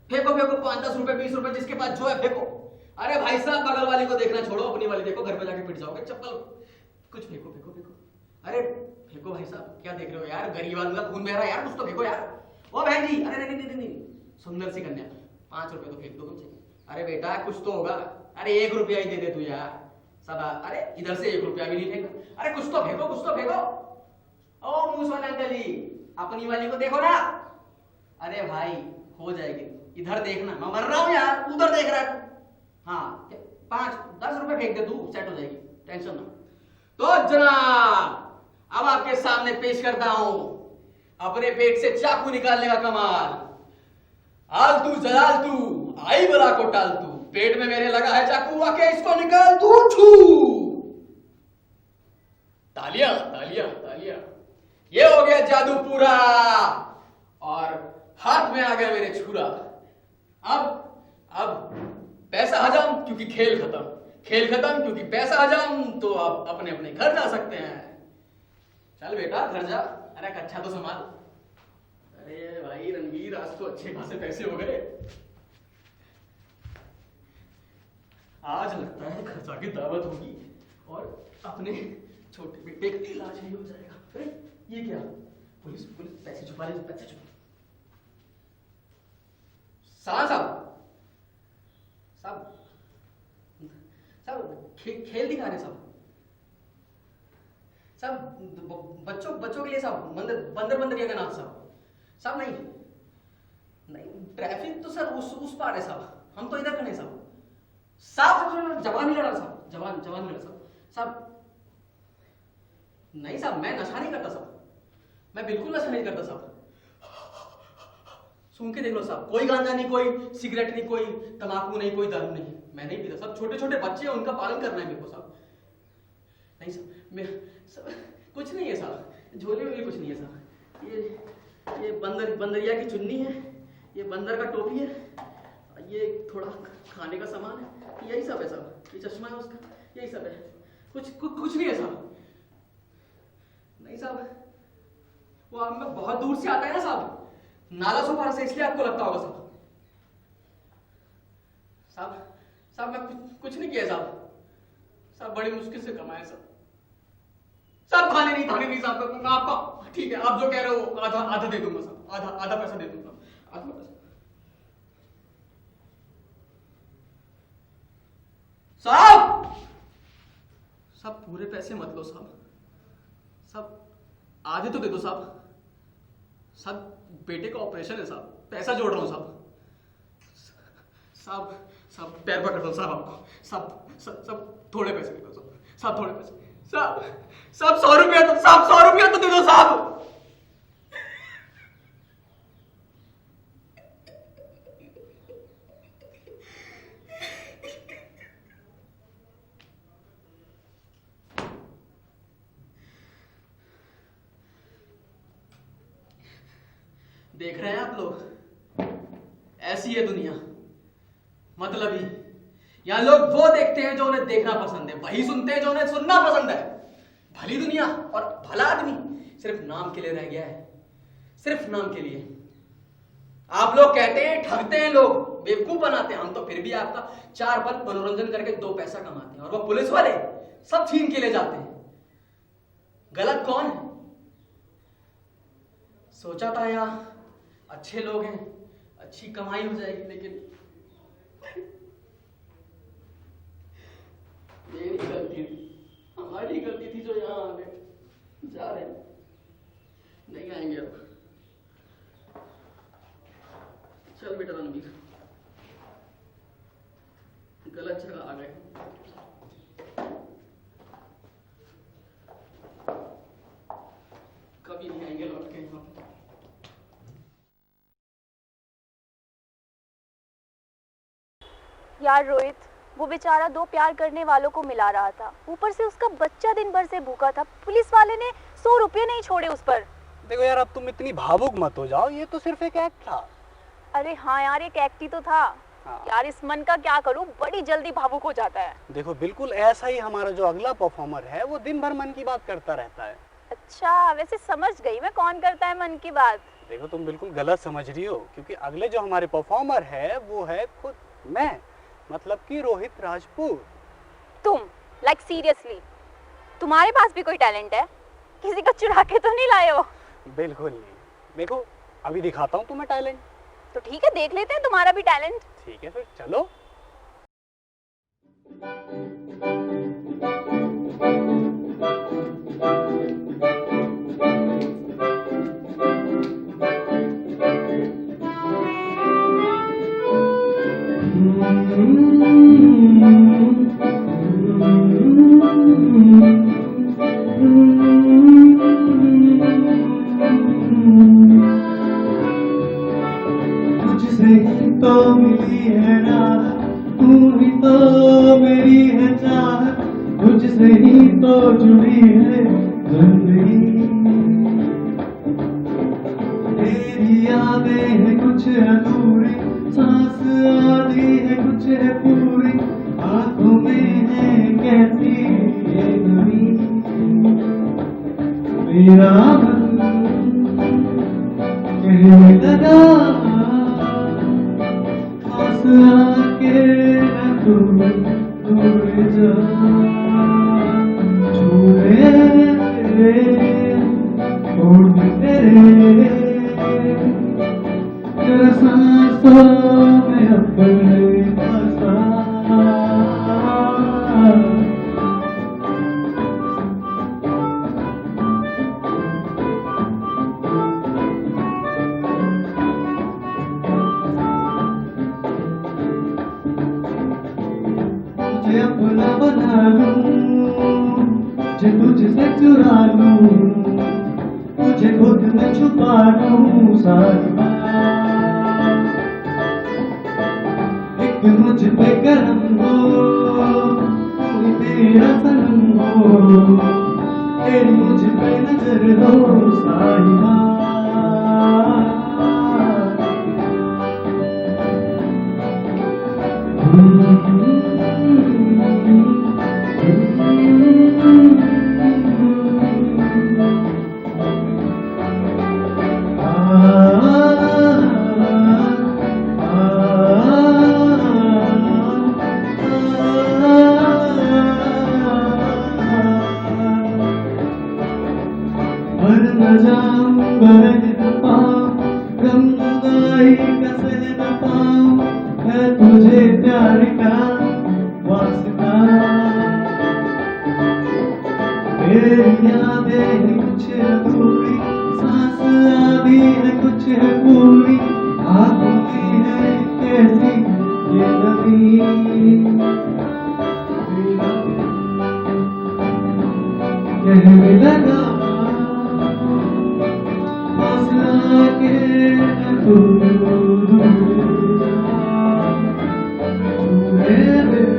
फेंको 5-10 रुपए 20 रुपए जिसके पास जो है फेंको। अरे भाई साहब बगल वाली को देखना छोड़ो, अपनी वाली देखो, घर पे जाके पिट जाओगे। चप्पल कुछ फेंको। अरे फेंको भाई साहब, क्या देख रहे हो यार, गरीब आदमी का खून बह रहा है यार, कुछ तो फेंको यार। ओ बहन जी, अरे नहीं नहीं नहीं नहीं, सुंदर सी कन्या, 5 रुपए तो फेंक दो कम से कम। अरे बेटा कुछ तो होगा, अरे 1 रुपया ही दे दे तू यार। सब अरे इधर से 1 रुपया भी नहीं फेंका, अरे कुछ तो फेंको, कुछ तो फेंको। ओ मूस वाले अंकल जी, अपनी वाली को देखो ना। अरे भाई हो जाएगी, इधर देखना, मैं मर रहा हूँ यार, उधर देख रहा है तू। हाँ 5-10 रुपए फेंक दे तू, सेट हो जाएगी, टेंशन ना। तो जनाब अब आपके सामने पेश करता हूं अपने पेट से चाकू निकालने का कमाल। आलतू जलालतू आई बला को टालतू, पेट में मेरे लगा है चाकू, आके इसको निकाल तू छू। तालियां तालियां तालियां, ये हो गया जादू पूरा और हाथ में आ गया मेरे छुरा। अब पैसा हजम क्योंकि खेल खत्म, खेल खत्म क्योंकि पैसा हजम, तो आप अपने अपने घर जा सकते हैं। चल बेटा घर जा, अरे कच्छा तो संभाल। अरे भाई रणवीर, आज तो अच्छे खासे पैसे हो गए। आज लगता है घर जाके दावत होगी और अपने छोटे बेटे का इलाज ही हो जाएगा। अरे ये क्या, पुलिस पुलिस, पैसे छुपा ले, पैसे छुपा। साहब खेल दिखा रहे साहब, बच्चों के लिए साहब, बंदरिया का नाम साहब नहीं ट्रैफिक तो सर उस पार है साहब, हम तो इधर खड़े साहब जवान ही लड़ा साहब, जवान लड़ा साहब नहीं साहब, मैं नशा नहीं करता साहब, मैं बिल्कुल नशा नहीं करता साहब। सुन के देख लो साहब, कोई गांजा नहीं, कोई सिगरेट नहीं, कोई तंबाकू नहीं, कोई दारू नहीं, मैं नहीं पीता साहब। छोटे छोटे बच्चे हैं, उनका पालन करना है मेरे को साहब। नहीं साहब, मैं कुछ नहीं है साहब, झोले में भी कुछ नहीं है साहब। ये बंदरिया की चुन्नी है, ये बंदर का टोपी है, ये थोड़ा खाने का सामान है, यही सब है साहब। ये चश्मा है उसका, यही सब है, कुछ नहीं है साहब। नहीं साहब, वो अब मैं बहुत दूर से आता है ना साहब, नाला सुपार से, इसलिए आपको लगता होगा साहब मैं कुछ नहीं किया साहब, बड़ी मुश्किल से कमाए साहब, खाने नहीं साहब, मैं आपका ठीक है, आप जो कह रहे हो आधा दे दूंगा साहब, आधा पैसा दे दूंगा, आधा पैसा साहब पूरे पैसे मत लो साहब, आधे तो दे दो साहब, बेटे का ऑपरेशन है साहब, पैसा जोड़ रहा हूं साहब, पैर पकड़ दो साहब, आपको सब थोड़े पैसे दे दो साहब, थोड़े पैसे साहब, 100 रुपया तो दे दो साहब। देख रहे हैं आप लोग, ऐसी है दुनिया, मतलब ही यहाँ लोग वो देखते हैं जो उन्हें देखना पसंद है, वही सुनते हैं जो उन्हें सुनना पसंद है। भली दुनिया और भला आदमी सिर्फ नाम के लिए रह गया है, सिर्फ नाम के लिए। आप लोग कहते हैं ठगते हैं लोग, बेवकूफ बनाते हैं, हम तो फिर भी आपका 4 पल मनोरंजन करके 2 पैसा कमाते हैं, और वो पुलिस वाले सब छीन के ले जाते हैं। गलत कौन है? सोचा था यहाँ अच्छे लोग हैं, अच्छी कमाई हो जाएगी, लेकिन मेरी गलती थी, हमारी गलती थी जो यहाँ आ गए, जा रहे हैं, नहीं आएंगे अब। चल बेटा रणवीर, गलत जगह आ गए, कभी नहीं आएंगे लौट के यहाँ। यार रोहित, वो बेचारा 2 प्यार करने वालों को मिला रहा था, ऊपर से उसका बच्चा दिन भर से भूखा था, पुलिस वाले ने 100 रुपये नहीं छोड़े उस पर। देखो यार, अब तुम इतनी भावुक मत हो जाओ, ये तो सिर्फ एक एक्ट था। अरे हाँ यार, एक एक्ट ही तो था। हाँ। यार इस मन का क्या करूं, बड़ी जल्दी भावुक हो जाता है। देखो बिल्कुल ऐसा ही हमारा जो अगला परफॉर्मर है, वो दिन भर मन की बात करता रहता है। अच्छा, वैसे समझ गई मैं कौन करता है मन की बात। देखो तुम बिल्कुल गलत समझ रही हो, क्योंकि अगले जो हमारे परफॉर्मर है वो है खुद मैं, मतलब कि रोहित राजपूत। तुम लाइक सीरियसली, तुम्हारे पास भी कोई टैलेंट है? किसी को चुरा के तो नहीं लाए हो? बिल्कुल नहीं। देखो अभी दिखाता हूँ तुम्हें टैलेंट। तो ठीक है, देख लेते हैं तुम्हारा भी टैलेंट। ठीक है फिर चलो। तुझसे ही तो मिली है राहत, तू ही तो मेरी है चाहत, तुझसे ही तो जुड़ी है जिंदगी। तेरी यादें है कुछ अधूरी, सांस आधी है कुछ है पूरी, आंखों में है कैसी ये नमी। मेरा मन कहने लगा पास आके न तू दूर जा, छूए तेरे होठ तेरे तेरा सांसों में अपने बसा। तुझे अपना बना लूं, तुझे तुझसे चुरा लूं, तुझे खुद में छुपा लूं सारी बात। एक मुझ पे करम हो, तू ही मेरा सनम हो, तेरी मुझ पे नजर हो सारी बात। मर न जाऊं रह न पाऊं, गमगाई का सह न पाऊं, है तुझे प्यार का वास्ता। तेरी यादें हैं कुछ अधूरी, सांस आधी है कुछ है पूरी, आंखों में है कैसी ये नमी। कहने लगा पास आके न तू दूर जा, छूए तेरे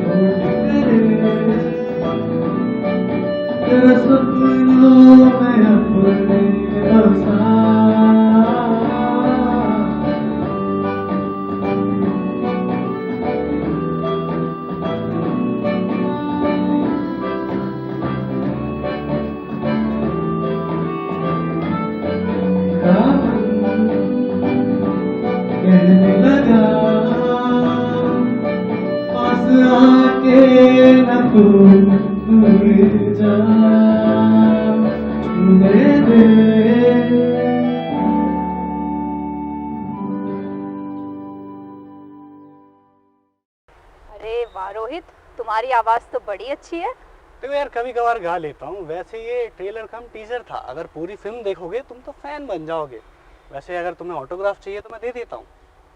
होठ तेरे तेरे सपनों में अपने बसा। कहने लगा पास आके न तू दूर जा, छूने दे। अरे वाह रोहित, तुम्हारी आवाज तो बड़ी अच्छी है। देखो यार कभी कभार गा लेता हूँ। वैसे ये ट्रेलर कम टीजर था, अगर पूरी फिल्म देखोगे तुम तो फैन बन जाओगे। वैसे अगर तुम्हें ऑटोग्राफ चाहिए तो मैं दे देता हूँ।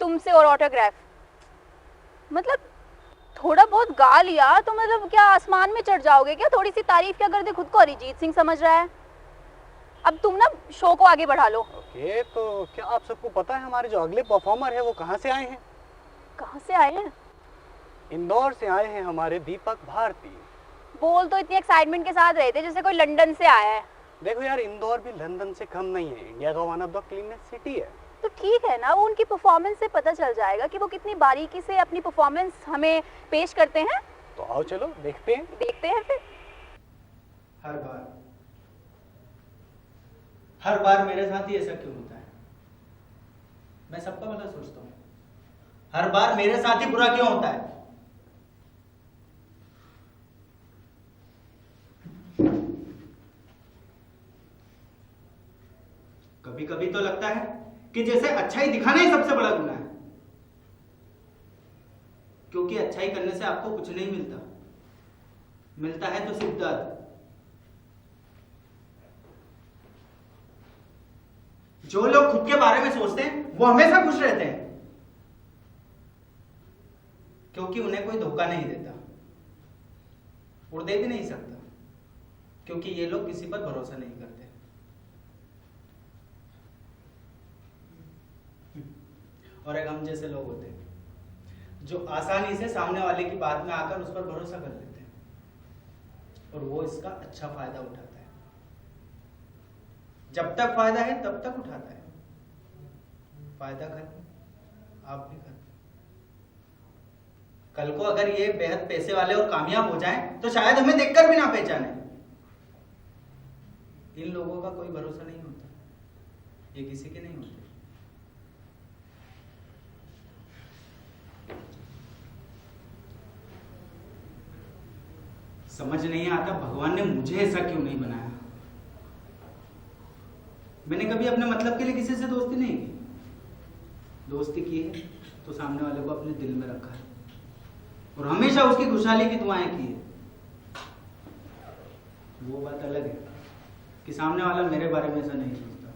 तुमसे और ऑटोग्राफ? मतलब थोड़ा बहुत गा लिया तो मतलब क्या आसमान में चढ़ जाओगे क्या? थोड़ी सी तारीफ क्या कर दे, खुद को अरिजीत सिंह समझ रहा है। अब तुम ना शो को आगे बढ़ा लो। ओके, तो क्या आप सबको पता है हमारे जो अगले परफॉर्मर है वो कहाँ से आए हैं? कहाँ से आए हैं? इंदौर से आए हैं हमारे दीपक भारती। बोल तो इतनी एक्साइटमेंट के साथ रहे थे जैसे कोई लंदन से आया है। देखो यार इंदौर भी लंदन से कम नहीं है, इंडिया का one of the cleanest city है। तो ठीक है ना, वो उनकी परफॉर्मेंस से पता चल जाएगा कि वो कितनी बारीकी से अपनी परफॉर्मेंस हमें पेश करते हैं। तो आओ चलो देखते हैं। फिर हर बार मेरे साथ ही ऐसा क्यों होता है? मैं सबका भला सोचता हूँ, हर बार मेरे साथ ही बुरा क्यों होता है? कभी कभी तो लगता है कि जैसे अच्छाई दिखाना ही सबसे बड़ा गुनाह है, क्योंकि अच्छाई करने से आपको कुछ नहीं मिलता, मिलता है तो सिर्फ दर्द। जो लोग खुद के बारे में सोचते हैं वो हमेशा खुश रहते हैं, क्योंकि उन्हें कोई धोखा नहीं देता और दे भी नहीं सकता, क्योंकि ये लोग किसी पर भरोसा नहीं करते। और एक हम जैसे लोग होते हैं जो आसानी से सामने वाले की बात में आकर उस पर भरोसा कर लेते हैं और वो इसका अच्छा फायदा उठाता है। जब तक फायदा है तब तक उठाता है, फायदा खत्म आप भी खत्म। कल को अगर ये बेहद पैसे वाले और कामयाब हो जाएं तो शायद हमें देखकर भी ना पहचाने। इन लोगों का कोई भरोसा नहीं होता, ये किसी के नहीं होते। समझ नहीं आता भगवान ने मुझे ऐसा क्यों नहीं बनाया। मैंने कभी अपने मतलब के लिए किसी से दोस्ती नहीं की, दोस्ती की है तो सामने वाले को अपने दिल में रखा है और हमेशा उसकी खुशहाली की दुआएं की है। वो बात अलग है कि सामने वाला मेरे बारे में ऐसा नहीं सोचता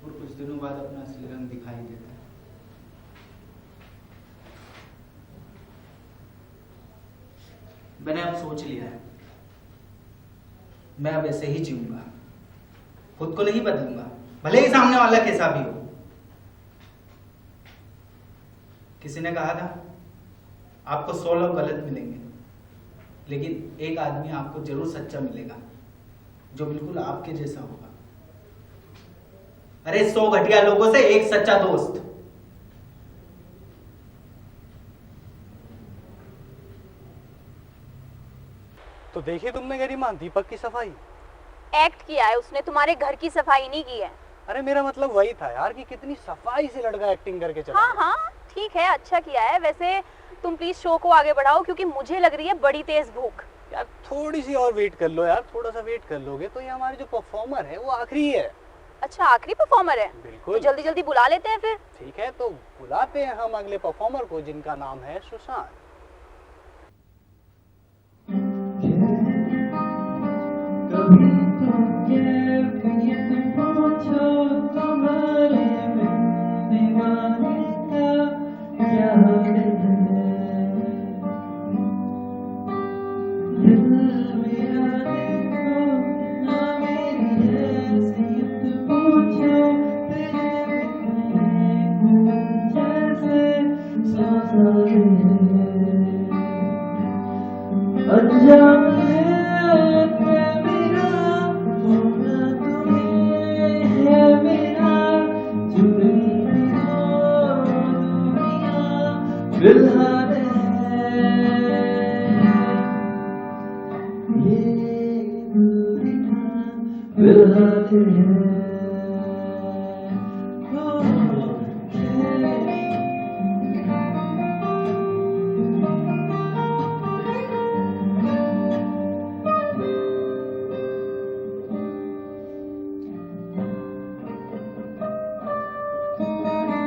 और कुछ दिनों बाद अपना असली रंग दिखाई देता है। मैंने अब सोच लिया है, मैं अब ऐसे ही जीऊंगा, खुद को नहीं बदलूंगा, भले ही सामने वाला कैसा भी हो। किसी ने कहा था आपको 100 लोग गलत मिलेंगे, लेकिन एक आदमी आपको जरूर सच्चा मिलेगा जो बिल्कुल आपके जैसा होगा। अरे 100 घटिया लोगों से एक सच्चा दोस्त। तो देखिए तुमने गरिमा दीपक की सफाई। एक्ट किया है उसने, तुम्हारे घर की सफाई नहीं की है। अरे मेरा मतलब वही था यार कि कितनी सफाई से लड़का एक्टिंग करके चला। हाँ हाँ ठीक है, अच्छा किया है। वैसे तुम प्लीज शो को आगे बढ़ाओ क्योंकि मुझे लग रही है बड़ी तेज भूख। यार थोड़ी सी और वेट कर लो यार, थोड़ा सा वेट कर लोगे तो ये हमारे जो परफॉर्मर है वो आखिरी है। अच्छा आखिरी परफॉर्मर है? बिल्कुल। तो जल्दी जल्दी बुला लेते हैं फिर। ठीक है तो बुलाते हैं हम अगले परफॉर्मर को जिनका नाम है सुशांत। कभी तुम कैफियत पूछो तुम्हारे दीवाने का क्या हाल है। दिल मेरा देखो ना मेरी हैसियत पूछो, तेरे बिन जैसे सोचते हैं। अंजाम है फिलहाल ये दूरियां फिलहाल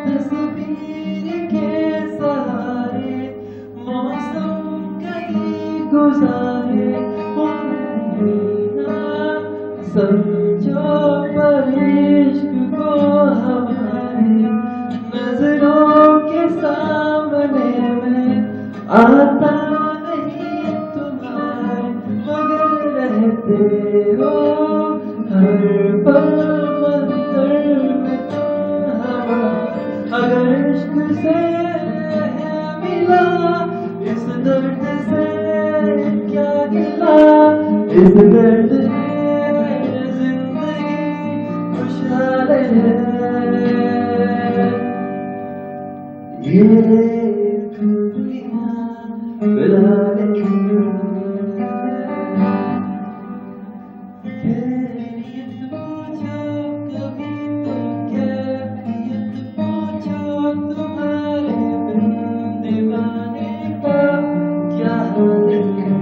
तस्वीर के सहारे मौसम कहीं गुजारे, समझो पर इश्क को हमारे नजरों के सामने में आता नहीं तुम्हारे, मगर रहते हो हर पल मंजर में तुम हमारे। अगर इश्क से मिला इस दर्द से क्या गिला, इस दर्द में जिंदगी खुशहाल है। ये दुनिया फिलहाल कैफियत पूछो, कभी तो कैफियत पूछो तुम्हारे बिन दीवाने का क्या हाल है।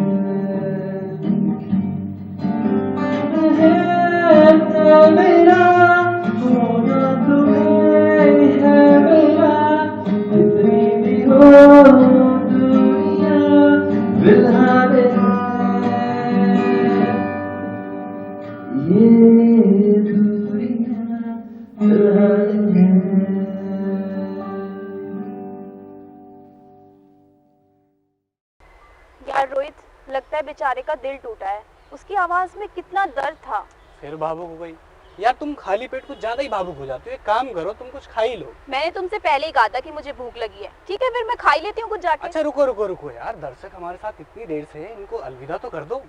मेरा यार रोहित, लगता है बेचारे का दिल टूटा है। उसकी आवाज में कितना दर्द था। फिर भावुक हो गई। यार तुम खाली पेट कुछ ज्यादा ही भावुक हो जाते हो। एक काम करो, तुम कुछ खा ही लो। मैंने तुमसे पहले ही कहा था कि मुझे भूख लगी है। ठीक है, फिर मैं खा ही लेती हूँ कुछ जाके। अच्छा रुको रुको रुको यार, दर्शक हमारे साथ इतनी देर से हैं, इनको अलविदा तो कर दो।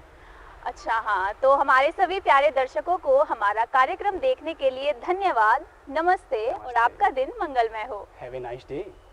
अच्छा हाँ, तो हमारे सभी प्यारे दर्शकों को हमारा कार्यक्रम देखने के लिए धन्यवाद। नमस्ते और आपका दिन मंगलमय हो। Have a nice day.